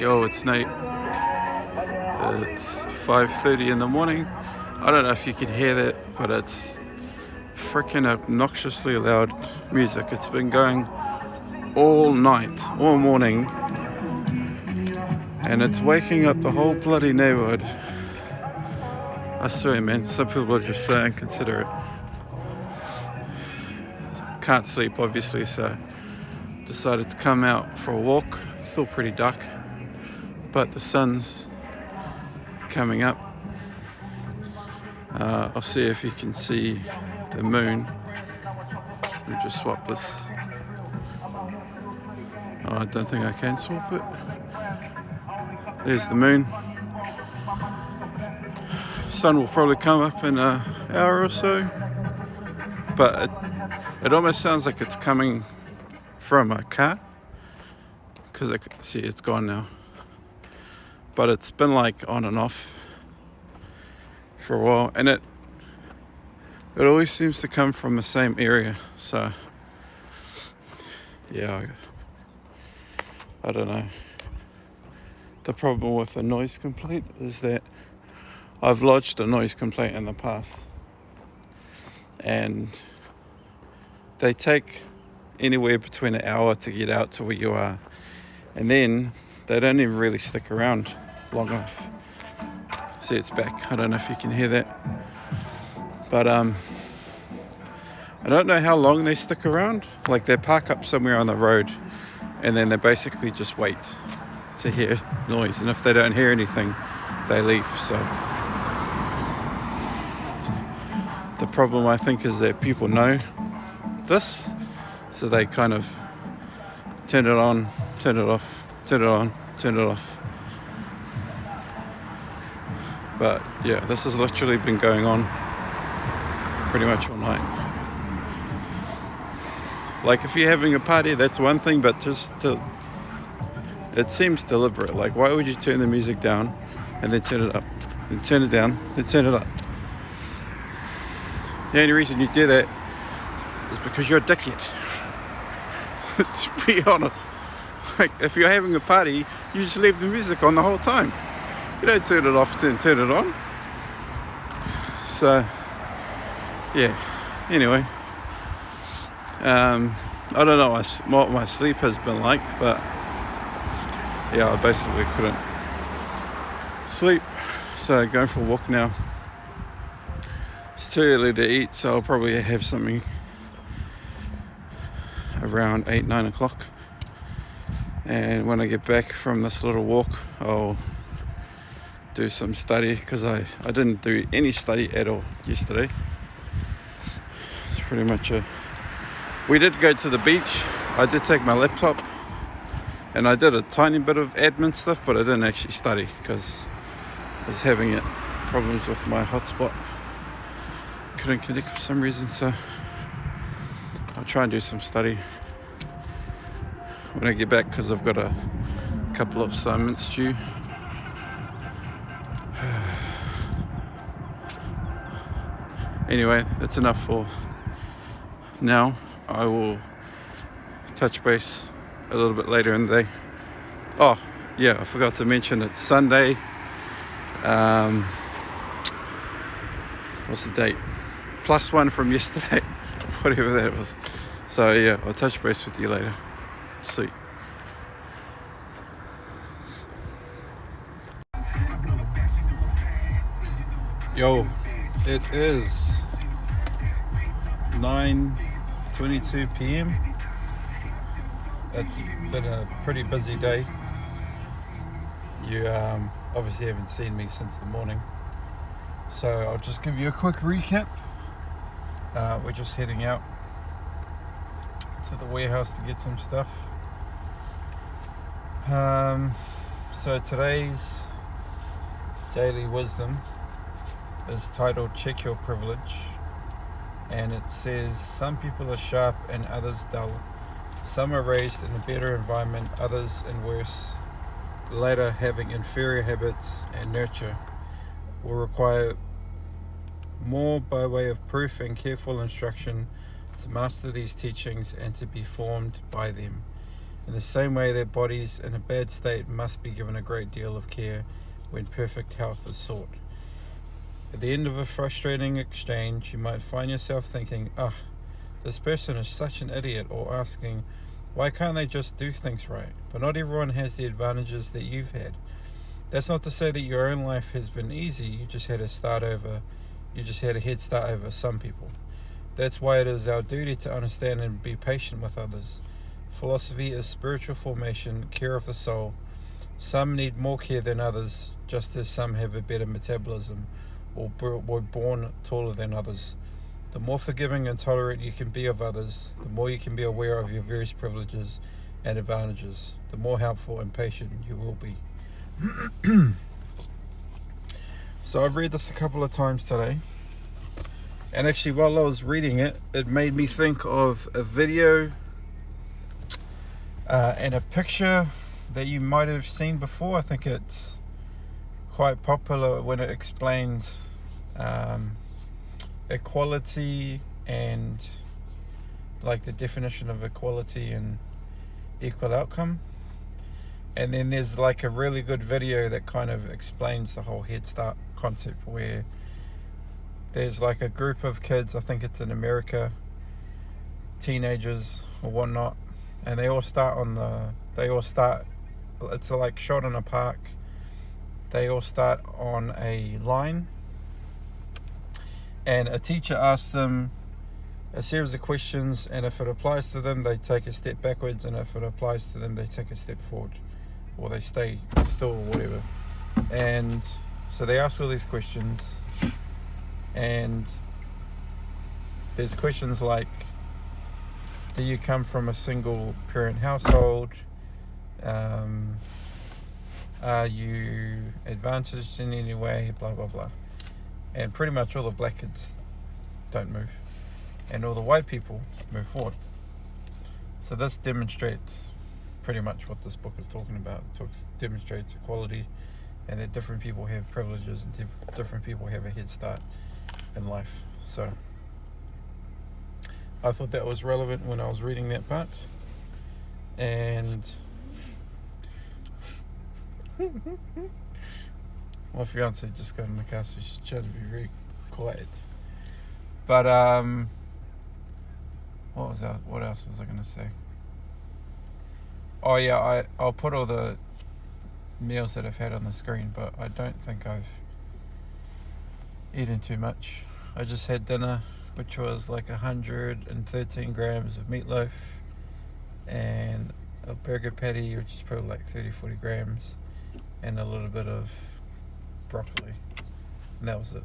Yo, it's Nate. It's 5:30 in the morning. I don't know if you can hear that, but it's freaking obnoxiously loud music. It's been going all night, all morning, and it's waking up the whole bloody neighborhood. I swear, man, some people are just so inconsiderate. Can't sleep, obviously, so decided to come out for a walk. It's still pretty dark, but the sun's coming up. I'll see if you can see the moon. Let me just swap this. Oh, I don't think I can swap it. There's the moon. Sun will probably come up in an hour or so, but it almost sounds like it's coming from a car, because I can see it's gone now. But it's been like on and off for a while, and it always seems to come from the same area. So yeah, I don't know. The problem with the noise complaint is that I've lodged a noise complaint in the past, and they take anywhere between an hour to get out to where you are, and then they don't even really stick around long enough. See, it's back. I don't know if you can hear that, but I don't know how long they stick around. Like, they park up somewhere on the road, and then they basically just wait to hear noise, and if they don't hear anything, they leave. So the problem, I think, is that people know this, so they kind of turn it on, turn it off, turn it on, turn it off. But yeah, this has literally been going on pretty much all night. Like, if you're having a party, that's one thing, but it seems deliberate. Like, why would you turn the music down and then turn it up, then turn it down, then turn it up? The only reason you do that is because you're a dickhead. To be honest. Like, if you're having a party, you just leave the music on the whole time. You don't turn it off and turn it on. So yeah, anyway, I don't know what my sleep has been like, but yeah, I basically couldn't sleep, so going for a walk now. It's too early to eat, so I'll probably have something around 8-9 o'clock, and when I get back from this little walk, I'll do some study, because I didn't do any study at all yesterday. It's pretty much we did go to the beach. I did take my laptop, and I did a tiny bit of admin stuff, but I didn't actually study because I was having problems with my hotspot. Couldn't connect for some reason, so I'll try and do some study when I get back, because I've got a couple of assignments due. Anyway, that's enough for now. I will touch base a little bit later in the day. Oh, yeah, I forgot to mention it's Sunday. What's the date? +1 from yesterday, whatever that was. So yeah, I'll touch base with you later. See. Yo, it is 9:22 p.m. It's been a pretty busy day. You obviously haven't seen me since the morning, so I'll just give you a quick recap. We're just heading out to the warehouse to get some stuff. So today's daily wisdom is titled "Check Your Privilege," and it says, some people are sharp and others dull. Some are raised in a better environment, others in worse. The latter, having inferior habits and nurture, will require more by way of proof and careful instruction to master these teachings and to be formed by them. In the same way, their bodies in a bad state must be given a great deal of care when perfect health is sought. At the end of a frustrating exchange, you might find yourself thinking, this person is such an idiot, or asking, why can't they just do things right? But not everyone has the advantages that you've had. That's not to say that your own life has been easy, you just had a head start over some people. That's why it is our duty to understand and be patient with others. Philosophy is spiritual formation, care of the soul. Some need more care than others, just as some have a better metabolism or were born taller than others. The more forgiving and tolerant you can be of others, the more you can be aware of your various privileges and advantages, the more helpful and patient you will be. So I've read this a couple of times today, and actually while I was reading it, it made me think of a video and a picture that you might have seen before. I think it's quite popular when it explains equality and like the definition of equality and equal outcome. And then there's like a really good video that kind of explains the whole Head Start concept, where there's like a group of kids, I think it's in America, teenagers or whatnot, and they all start, it's like shot in a park. They all start on a line, and a teacher asks them a series of questions, and if it applies to them, they take a step backwards, and if it applies to them, they take a step forward, or they stay still or whatever. And so they ask all these questions, and there's questions like, do you come from a single parent household? Are you advantaged in any way? Blah blah blah. And pretty much all the black kids don't move, and all the white people move forward. So this demonstrates pretty much what this book is talking about. It demonstrates equality, and that different people have privileges and different people have a head start in life. So I thought that was relevant when I was reading that part. And my fiance just got in the car, so she's trying to be very quiet. But what else was I going to say? Oh yeah, I'll put all the meals that I've had on the screen, but I don't think I've eaten too much. I just had dinner, which was like 113 grams of meatloaf and a burger patty, which is probably like 30-40 grams, and a little bit of broccoli, and that was it.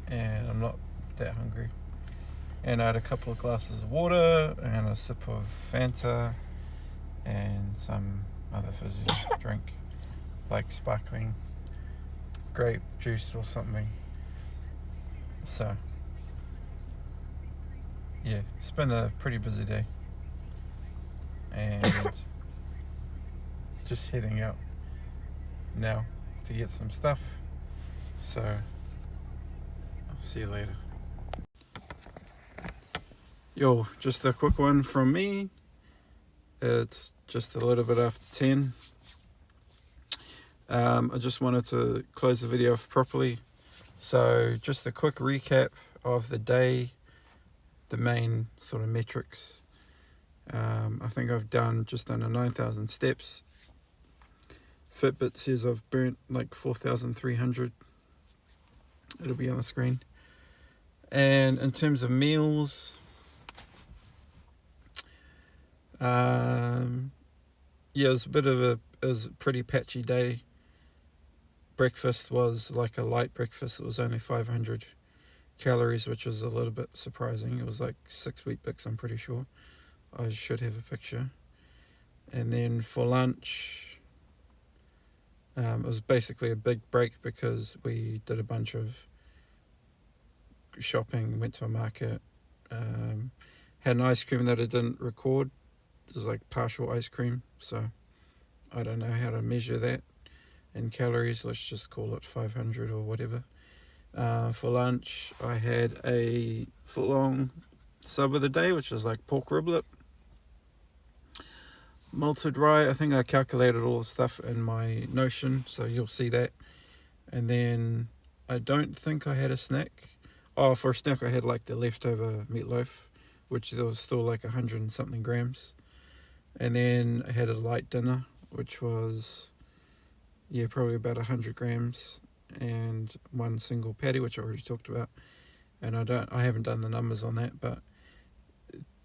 And I'm not that hungry. And I had a couple of glasses of water and a sip of Fanta and some other fizzy drink, like sparkling grape juice or something. So yeah, it's been a pretty busy day, and just heading out now to get some stuff. So I'll see you later. Yo, just a quick one from me. It's just a little bit after 10. I just wanted to close the video off properly. So just a quick recap of the day, the main sort of metrics. I think I've done just under 9,000 steps. Fitbit says I've burnt like 4,300. It'll be on the screen. And in terms of meals, it was it was a pretty patchy day. Breakfast was like a light breakfast. It was only 500 calories, which was a little bit surprising. It was like 6 Weet-Bix, I'm pretty sure. I should have a picture. And then for lunch, it was basically a big break because we did a bunch of shopping, went to a market, had an ice cream that I didn't record. It was like partial ice cream, so I don't know how to measure that in calories. Let's just call it 500 or whatever. For lunch, I had a foot-long sub of the day, which is like pork riblet. malted rye. I think I calculated all the stuff in my Notion, so you'll see that. And then I don't think I had a snack. Oh, for a snack I had like the leftover meatloaf, which there was still like 100 and something grams. And then I had a light dinner, which was, yeah, probably about 100 grams, and one single patty, which I already talked about. And I haven't done the numbers on that, but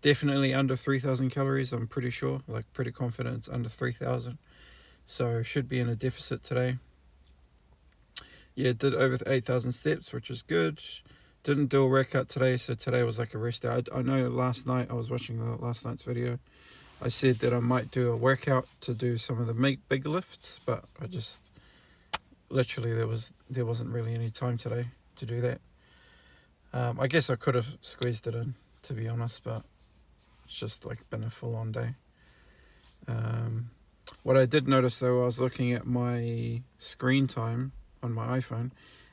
definitely under 3,000 calories, I'm pretty sure, like pretty confident it's under 3,000. So should be in a deficit today. Yeah, did over 8,000 steps, which is good. Didn't do a workout today, so today was like a rest day. I know last night, I was watching last night's video, I said that I might do a workout to do some of the big lifts, but I just, literally there wasn't really any time today to do that. I guess I could have squeezed it in, to be honest, but it's just like been a full-on day. What I did notice though, I was looking at my screen time on my iPhone,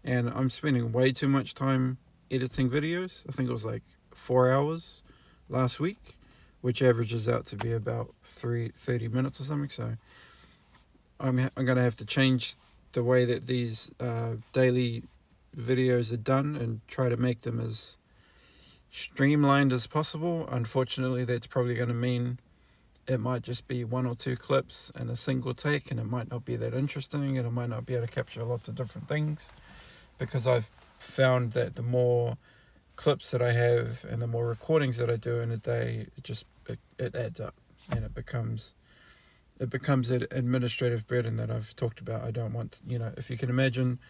and I'm spending way too much time editing videos. I think it was like 4 hours last week, which averages out to be about 30 minutes or something. So I'm going to have to change the way that these daily videos are done and try to make them as streamlined as possible. Unfortunately, that's probably going to mean it might just be 1 or 2 clips in a single take, and it might not be that interesting, and I might not be able to capture lots of different things, because I've found that the more clips that I have and the more recordings that I do in a day, it adds up, and it becomes an administrative burden that I've talked about. I don't want, if you can imagine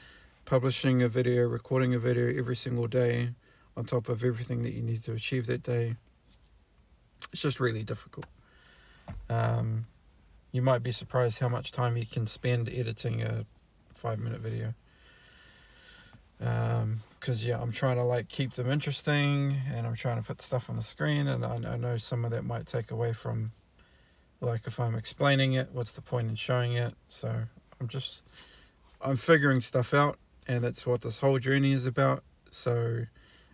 publishing a video, recording a video every single day on top of everything that you need to achieve that day, it's just really difficult. You might be surprised how much time you can spend editing a 5-minute video. Because I'm trying to keep them interesting, and I'm trying to put stuff on the screen, and I know some of that might take away from, if I'm explaining it, what's the point in showing it? So I'm figuring stuff out, and that's what this whole journey is about. So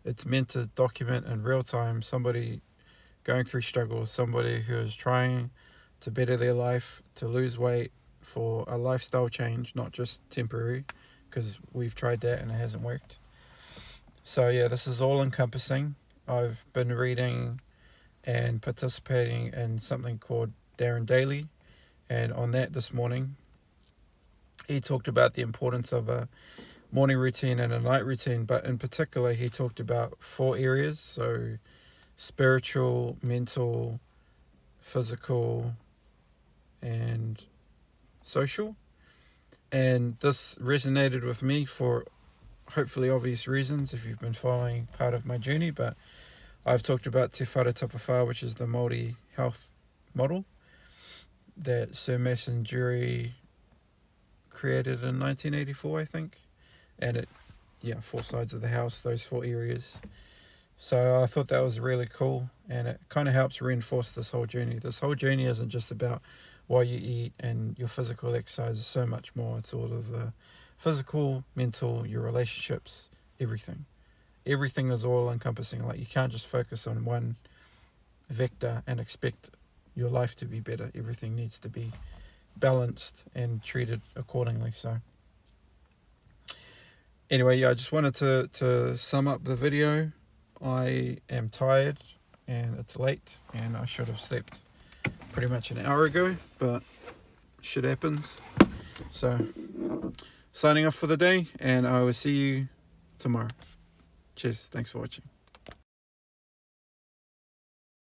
it's meant to document in real time somebody going through struggles, somebody who is trying to better their life, to lose weight, for a lifestyle change, not just temporary, because we've tried that and it hasn't worked. So yeah, this is all encompassing. I've been reading and participating in something called Darren Daily, and on that this morning, he talked about the importance of a morning routine and a night routine, but in particular, he talked about 4 areas, so spiritual, mental, physical, and social. And this resonated with me for hopefully obvious reasons if you've been following part of my journey, but I've talked about Te Whare Tapawhā, which is the Māori health model that Sir Mason Dury created in 1984, I think. And 4 sides of the house, those 4 areas. So I thought that was really cool, and it kind of helps reinforce this whole journey. This whole journey isn't just about what you eat and your physical exercise, is so much more. It's all of the physical, mental, your relationships, everything. Everything is all encompassing. You can't just focus on one vector and expect your life to be better. Everything needs to be balanced and treated accordingly. So anyway, I just wanted to sum up the video. I am tired and it's late, and I should have slept pretty much an hour ago, but shit happens. So signing off for the day, and I will see you tomorrow. Cheers. Thanks for watching.